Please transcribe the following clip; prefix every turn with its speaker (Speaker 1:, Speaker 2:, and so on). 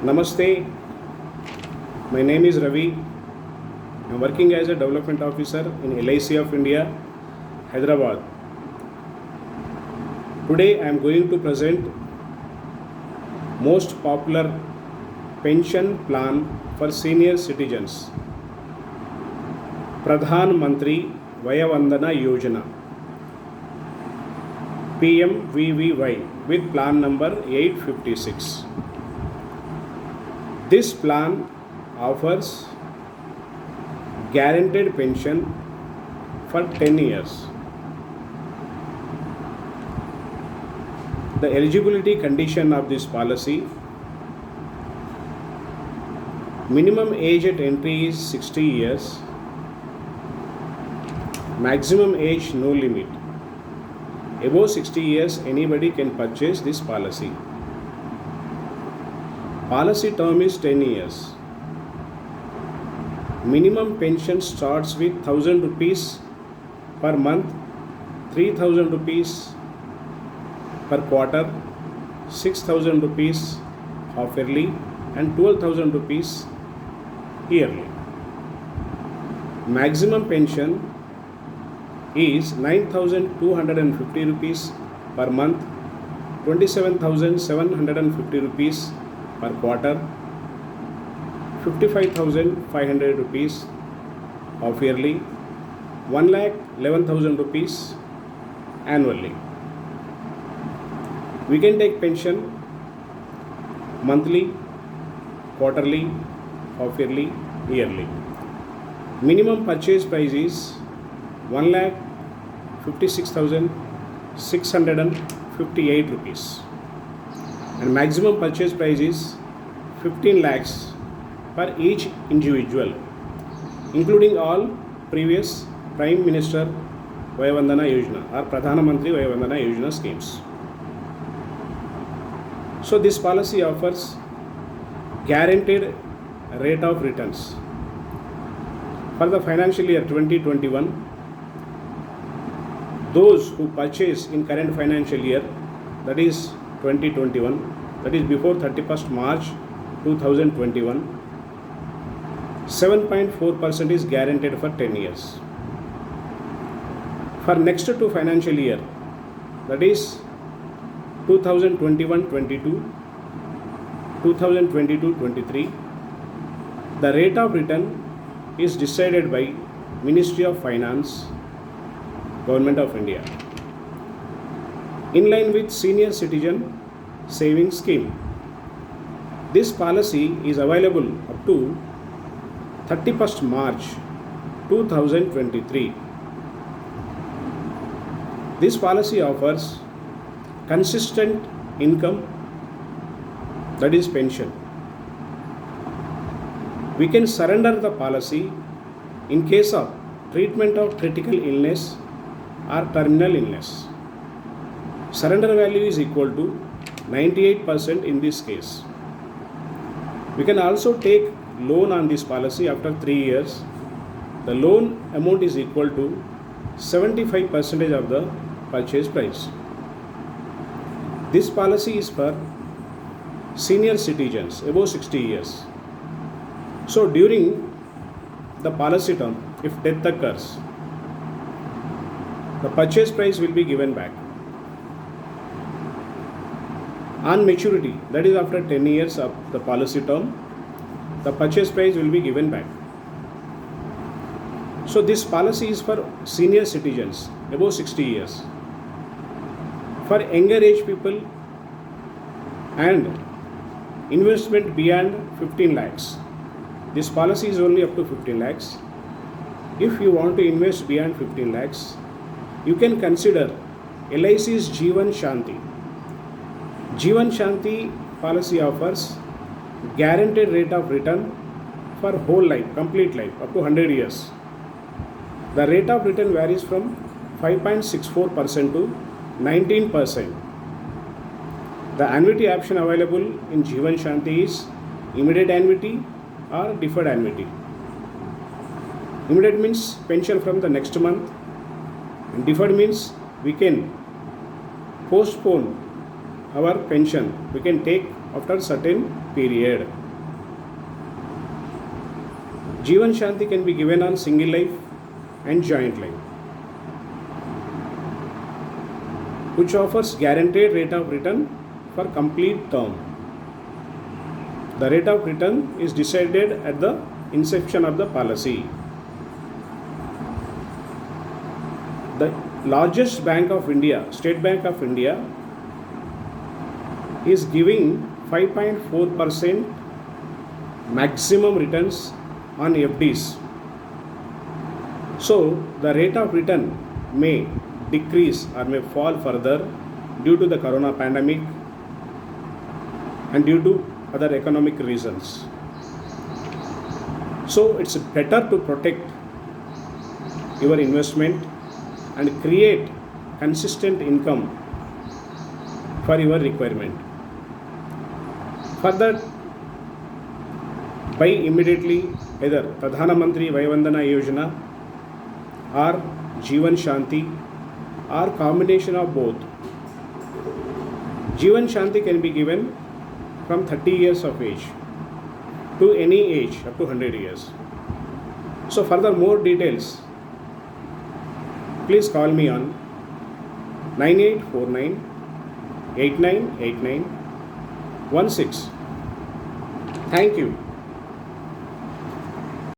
Speaker 1: Namaste, my name is Ravi. I am working as a development officer in LIC of India, Hyderabad. Today I am going to present most popular pension plan for senior citizens, Pradhan Mantri Vaya Vandana Yojana, PMVVY, with plan number 856. This plan offers guaranteed pension for 10 years. The eligibility condition of this policy: minimum age at entry is 60 years, maximum age no limit. Above 60 years, anybody can purchase this policy. Policy term is 10 years. Minimum pension starts with 1000 rupees per month, 3000 rupees per quarter, 6000 rupees half yearly, and 12,000 rupees yearly. Maximum pension is 9,250 rupees per month, 27,750 rupees per quarter, 55,500 rupees half yearly, 1,11,000 rupees annually. We can take pension monthly, quarterly, half yearly, yearly. Minimum purchase price is 1,56,658 rupees, and maximum purchase price is 15 lakhs per each individual, including all previous Prime Minister Vaya Vandana Yojana or Pradhan Mantri Vaya Vandana Yojana schemes. So this policy offers guaranteed rate of returns. For the financial year 2021, those who purchase in current financial year, that is 2021, that is before 31st March 2021, 7.4% is guaranteed for 10 years. For next two financial year, that is 2021-22, 2022-23, the rate of return is decided by Ministry of Finance, Government of India, in line with Senior Citizen Savings Scheme. This policy is available up to 31st March 2023. This policy offers consistent income, that is pension. We can surrender the policy in case of treatment of critical illness or terminal illness. Surrender value is equal to 98% in this case. We can also take loan on this policy after 3 years. The loan amount is equal to 75% of the purchase price. This policy is for senior citizens above 60 years. So during the policy term, if death occurs, the purchase price will be given back. On maturity, that is after 10 years of the policy term, the purchase price will be given back. So this policy is for senior citizens above 60 years. For younger age people and investment beyond 15 lakhs, this policy is only up to 15 lakhs. If you want to invest beyond 15 lakhs, you can consider LIC's Jeevan Shanti. Jeevan Shanti policy offers guaranteed rate of return for whole life, complete life, up to 100 years. The rate of return varies from 5.64% to 19%. The annuity option available in Jeevan Shanti is immediate annuity or deferred annuity. Immediate means pension from the next month, and deferred means we can postpone our pension. We can take after certain period. Jeevan Shanti can be given on single life and joint life, which offers guaranteed rate of return for complete term. The rate of return is decided at the inception of the policy. The largest bank of India, State Bank of India, is giving 5.4% maximum returns on FDs. So the rate of return may decrease or may fall further due to the corona pandemic and due to other economic reasons. So it's better to protect your investment and create consistent income for your requirement. For that, buy immediately either Pradhana Mantri Vaya Vandana Yojana or Jeevan Shanti or combination of both. Jeevan Shanti can be given from 30 years of age to any age up to 100 years. So further more details, please call me on 9849 8989 16. Thank you.